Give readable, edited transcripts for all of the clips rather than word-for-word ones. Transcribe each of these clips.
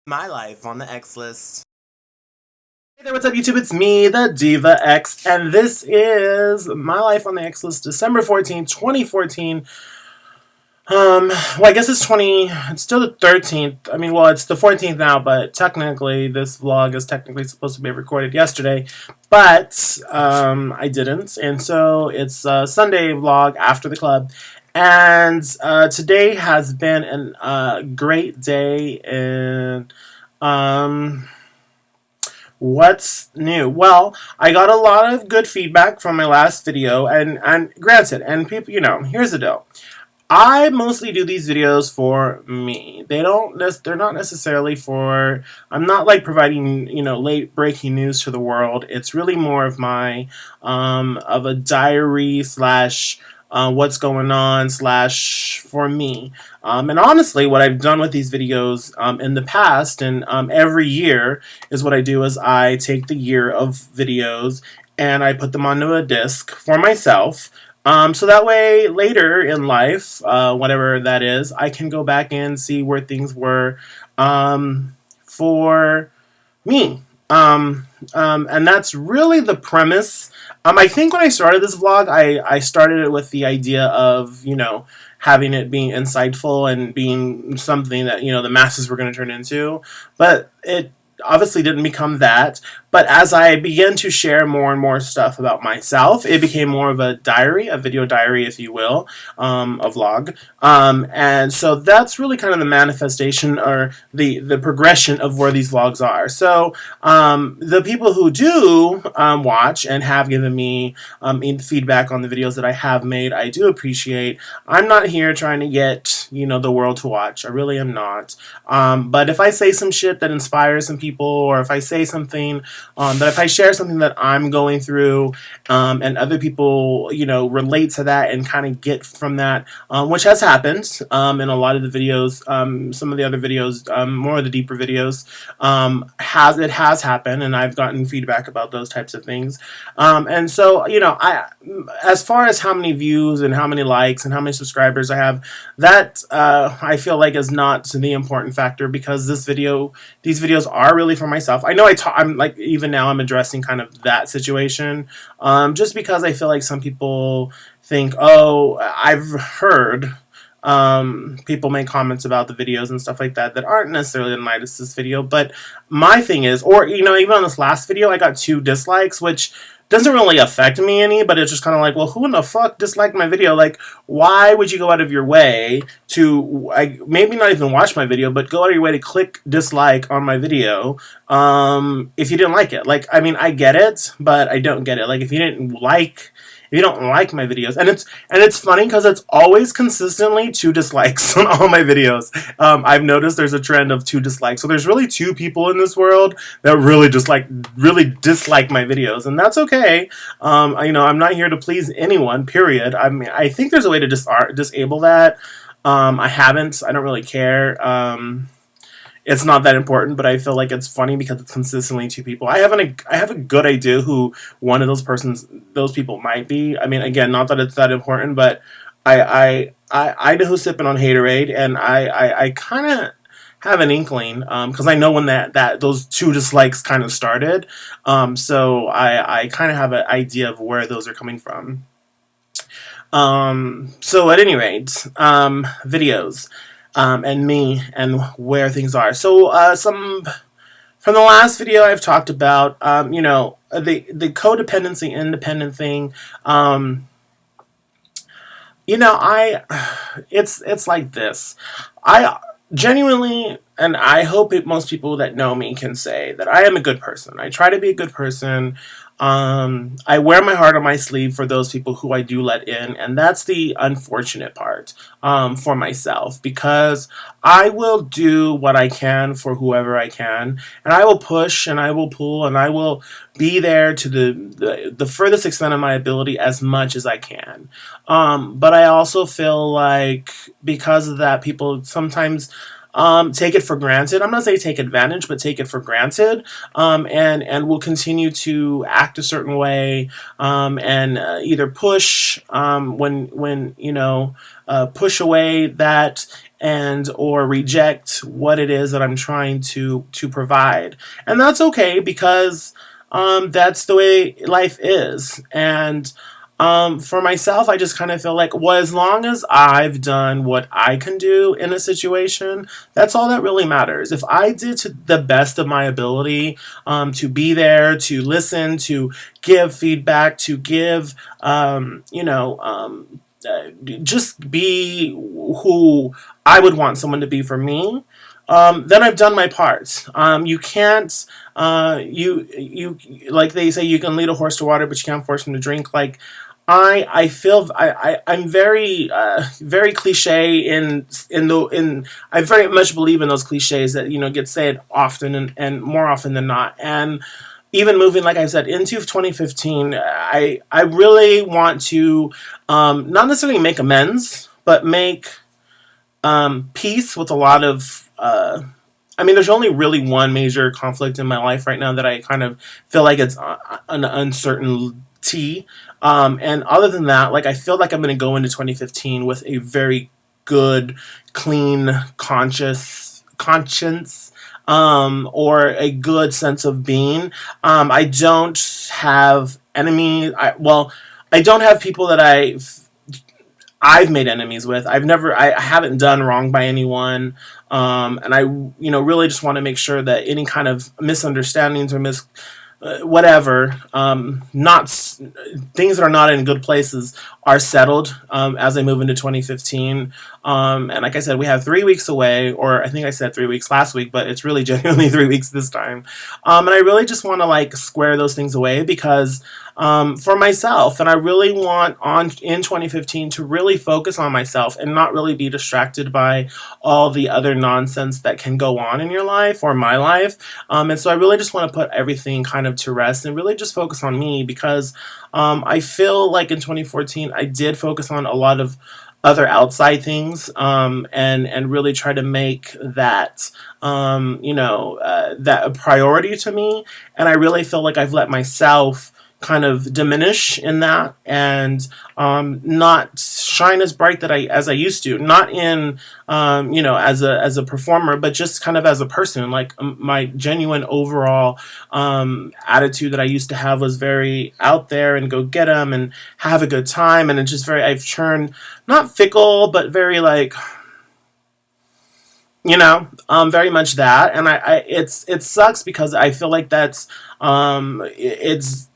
My life on the X list. Hey there, what's up YouTube? It's me, the Diva X, and this is My Life on the X list, December 14th, 2014. Well, I guess it's still the 13th. I mean, well, it's the 14th now, but technically this vlog is technically supposed to be recorded yesterday, but I didn't, and so it's a Sunday vlog after the club. And today has been a great day, and what's new? Well, I got a lot of good feedback from my last video, and granted, and people, here's the deal. I mostly do these videos for me. They're not necessarily for, I'm not like providing, late breaking news to the world. It's really more of of a diary slash, what's going on slash for me. And honestly, what I've done with these videos in the past and every year is what I do is I take the year of videos and I put them onto a disc for myself. So that way, later in life, whatever that is, I can go back and see where things were for me. And that's really the premise. I think when I started this vlog, I started it with the idea of, having it being insightful and being something that, the masses were going to turn into. But it obviously didn't become that. But as I began to share more and more stuff about myself, it became more of a diary, a video diary, if you will, a vlog. And so that's really kind of the manifestation or the progression of where these vlogs are. So the people who do watch and have given me feedback on the videos that I have made, I do appreciate. I'm not here trying to get, the world to watch. I really am not. But if I say some shit that inspires some people, or if I say something that if I share something that I'm going through and other people, relate to that and kind of get from that, which has happened in a lot of the videos, some of the other videos, more of the deeper videos, it has happened, and I've gotten feedback about those types of things. And so, as far as how many views and how many likes and how many subscribers I have, that I feel like is not the important factor, because these videos are really for myself. I know I'm like, even now I'm addressing kind of that situation, just because I feel like some people think, oh, I've heard people make comments about the videos and stuff like that aren't necessarily the nicest video. But my thing is, or even on this last video, I got 2 dislikes, which doesn't really affect me any, but it's just kind of like, well, who in the fuck disliked my video? Like, why would you go out of your way to, maybe not even watch my video, but go out of your way to click dislike on my video if you didn't like it? Like, I mean, I get it, but I don't get it. Like, if you don't like my videos, and it's funny because it's always consistently 2 dislikes on all my videos. I've noticed there's a trend of 2 dislikes, so there's really 2 people in this world that really dislike my videos, and that's okay. I'm not here to please anyone, period. I mean, I think there's a way to disable that. I don't really care. It's not that important, but I feel like it's funny because it's consistently 2 people. I have a good idea who one of those people might be. I mean, again, not that it's that important, but I know who's sipping on haterade, and I kind of have an inkling because I know when those 2 dislikes kind of started. So I kind of have an idea of where those are coming from. So at any rate, videos. And me and where things are. So some from the last video I've talked about, the codependency independent thing. It's like this. I genuinely, and I hope most people that know me can say that I am a good person. I try to be a good person. I wear my heart on my sleeve for those people who I do let in, and that's the unfortunate part for myself, because I will do what I can for whoever I can, and I will push and I will pull and I will be there to the furthest extent of my ability as much as I can. But I also feel like because of that, people sometimes take it for granted. I'm not saying take advantage, but take it for granted, and will continue to act a certain way, and either push when push away that and or reject what it is that I'm trying to provide. And that's okay because that's the way life is. And for myself, I just kind of feel like, well, as long as I've done what I can do in a situation, that's all that really matters. If I did to the best of my ability, to be there, to listen, to give feedback, to give, just be who I would want someone to be for me, then I've done my part. You can't, you like they say, you can lead a horse to water, but you can't force him to drink. Like I feel I'm very very cliche in I very much believe in those cliches that get said often and more often than not. And even moving, like I said, into 2015, I really want to not necessarily make amends, but make peace with a lot of. I mean, there's only really one major conflict in my life right now that I kind of feel like it's an uncertainty. And other than that, like I feel like I'm going to go into 2015 with a very good, clean, conscience, or a good sense of being. I don't have enemies. I don't have people that I've made enemies with. I haven't done wrong by anyone. And I, really just want to make sure that any kind of misunderstandings or whatever, not things that are not in good places are settled as I move into 2015. And like I said, we have 3 weeks away, or I think I said 3 weeks last week, but it's really genuinely 3 weeks this time. And I really just want to like square those things away because for myself, and I really want in 2015 to really focus on myself and not really be distracted by all the other nonsense that can go on in your life or my life. And so I really just want to put everything kind of to rest and really just focus on me because I feel like in 2014 I did focus on a lot of other outside things, and really try to make that that a priority to me. And I really feel like I've let myself kind of diminish in that and not shine as bright that as I used to. Not in as a performer, but just kind of as a person. Like my genuine overall attitude that I used to have was very out there and go get them and have a good time. And it's just I've turned not fickle, but very like very much that. And it sucks because I feel like that's it's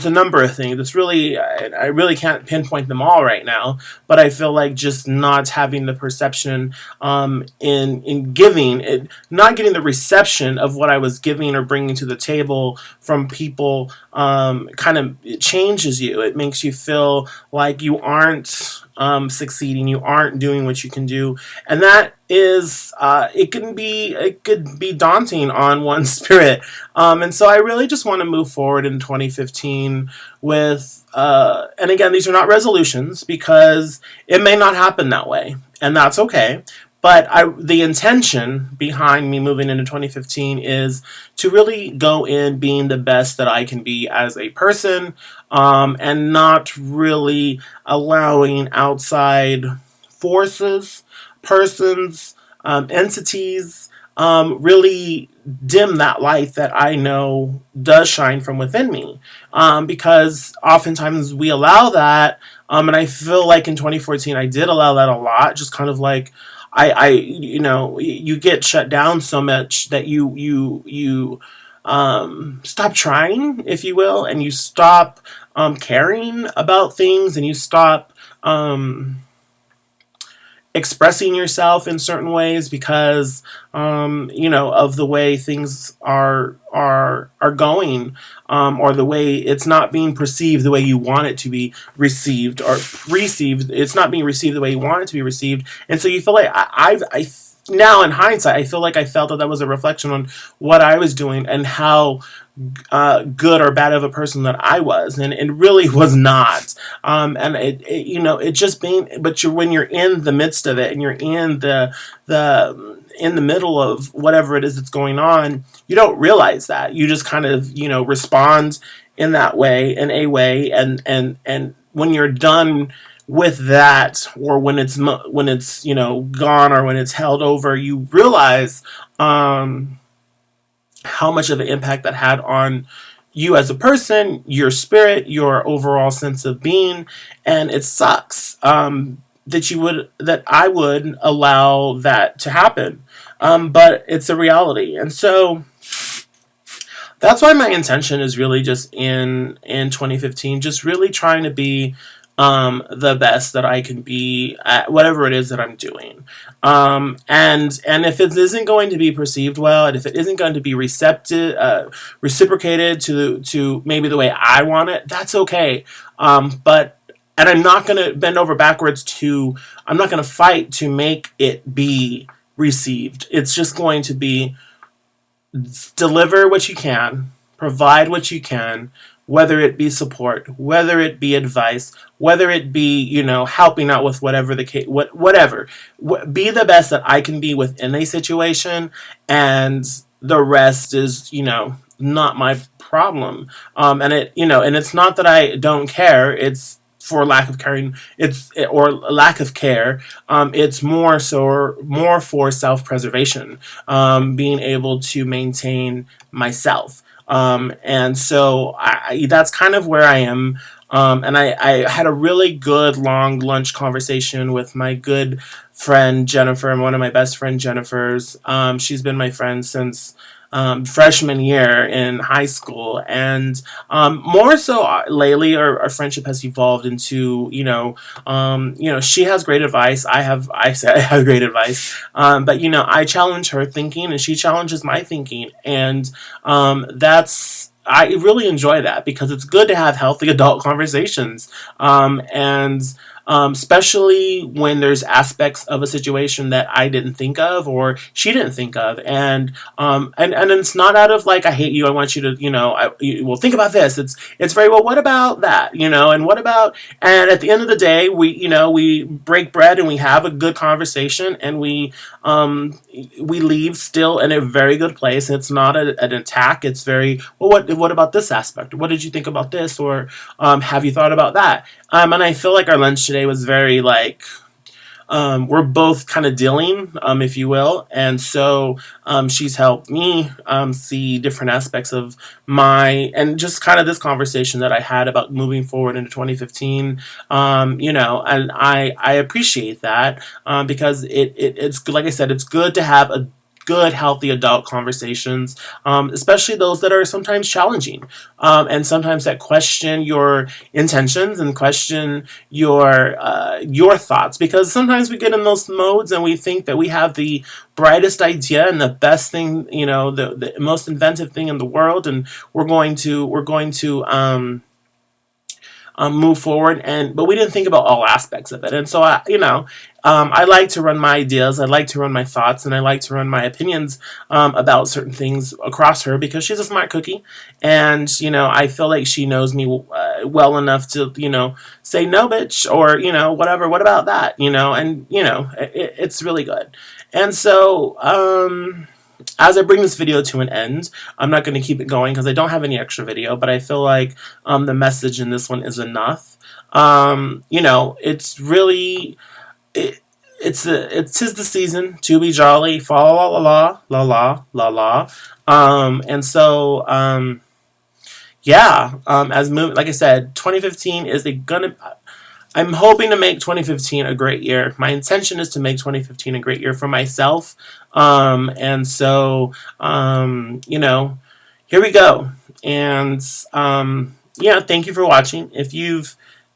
a number of things. It's really I really can't pinpoint them all right now, but I feel like just not having the perception in giving it, not getting the reception of what I was giving or bringing to the table from people, kind of it changes you. It makes you feel like you aren't succeeding, you aren't doing what you can do, and that is it could be daunting on one's spirit. And so I really just want to move forward in 2015 with and again, these are not resolutions because it may not happen that way, and that's okay. But the intention behind me moving into 2015 is to really go in being the best that I can be as a person, and not really allowing outside forces, persons, entities, really dim that light that I know does shine from within me. Because oftentimes we allow that, and I feel like in 2014 I did allow that a lot, just kind of like you get shut down so much that you stop trying, if you will, and you stop caring about things, and you stop expressing yourself in certain ways because of the way things are going, or the way it's not being perceived the way you want it to be received, or received it's not being received the way you want it to be received. And so you feel like I now in hindsight I feel like I felt that was a reflection on what I was doing and how good or bad of a person that I was, and it really was not. And it just being, but when you're in the midst of it and you're in the middle of whatever it is that's going on, you don't realize that. You just kind of respond in that way, in a way, and when you're done with that, or when it's gone, or when it's held over, you realize how much of an impact that had on you as a person, your spirit, your overall sense of being. And it sucks that I would allow that to happen. But it's a reality. And so that's why my intention is really just in 2015, just really trying to be the best that I can be at whatever it is that I'm doing. And if it isn't going to be perceived well, and if it isn't going to be reciprocated to maybe the way I want it, that's okay. But and I'm not going to bend over backwards to. I'm not going to fight to make it be received. It's just going to be deliver what you can, provide what you can, whether it be support, whether it be advice, whether it be helping out with whatever the case, whatever. Be the best that I can be within a situation, and the rest is not my problem. And it's not that I don't care. It's for lack of caring, or lack of care. It's more for self-preservation, being able to maintain myself. And so that's kind of where I am. And I had a really good long lunch conversation with my good friend Jennifer, one of my best friend Jennifer's. She's been my friend since freshman year in high school, and more so lately, our friendship has evolved into she has great advice. I say I have great advice, but I challenge her thinking, and she challenges my thinking, and that's. I really enjoy that because it's good to have healthy adult conversations, and especially when there's aspects of a situation that I didn't think of or she didn't think of, and it's not out of like I hate you, I want you to well, think about this. It's very well. What about that? And what about? And at the end of the day, we break bread and we have a good conversation, and we leave still in a very good place. It's not an attack. It's very well. What about this aspect? What did you think about this? Or have you thought about that? And I feel like our lunch today was very like we're both kind of dealing, if you will, and so she's helped me see different aspects of and just kind of this conversation that I had about moving forward into 2015. And I appreciate that because it's like I said, it's good to have a good, healthy adult conversations, especially those that are sometimes challenging, and sometimes that question your intentions and question your thoughts. Because sometimes we get in those modes and we think that we have the brightest idea and the best thing, the most inventive thing in the world, and we're going to move forward, but we didn't think about all aspects of it. And so I like to run my ideas, I like to run my thoughts, and I like to run my opinions about certain things across her, because she's a smart cookie, and I feel like she knows me well enough to say no, bitch, or whatever. What about that? And it's really good. And so as I bring this video to an end, I'm not going to keep it going because I don't have any extra video, but I feel like the message in this one is enough. It's really it's 'tis the season to be jolly, fa la la la la la la. And so yeah, like I said, 2015 is gonna. I'm hoping to make 2015 a great year. My intention is to make 2015 a great year for myself. And so, here we go. And, thank you for watching. If you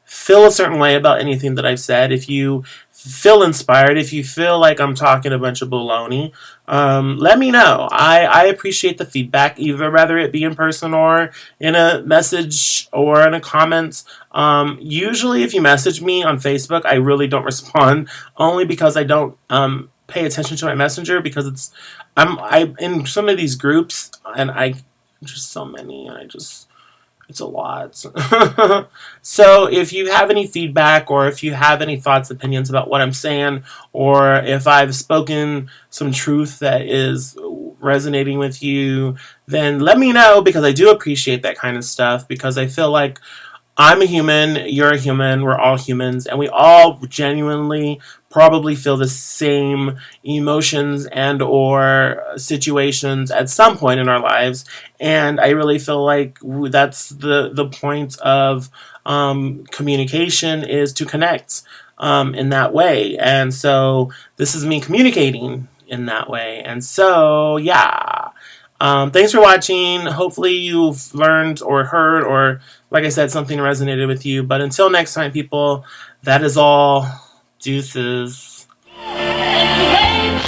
feel a certain way about anything that I've said, if you feel inspired, if you feel like I'm talking a bunch of baloney, let me know. I appreciate the feedback, either whether it be in person or in a message or in a comment. Usually if you message me on Facebook, I really don't respond, only because I don't pay attention to my messenger, because I'm in some of these groups, and just so many, and it's a lot. So if you have any feedback, or if you have any thoughts, opinions about what I'm saying, or if I've spoken some truth that is resonating with you, then let me know, because I do appreciate that kind of stuff, because I feel like I'm a human, you're a human, we're all humans, and we all genuinely probably feel the same emotions and or situations at some point in our lives. And I really feel like that's the point of communication, is to connect in that way. And so this is me communicating in that way. And so, yeah. Thanks for watching. Hopefully, you've learned or heard, or like I said, something resonated with you. But until next time, people, that is all. Deuces. It's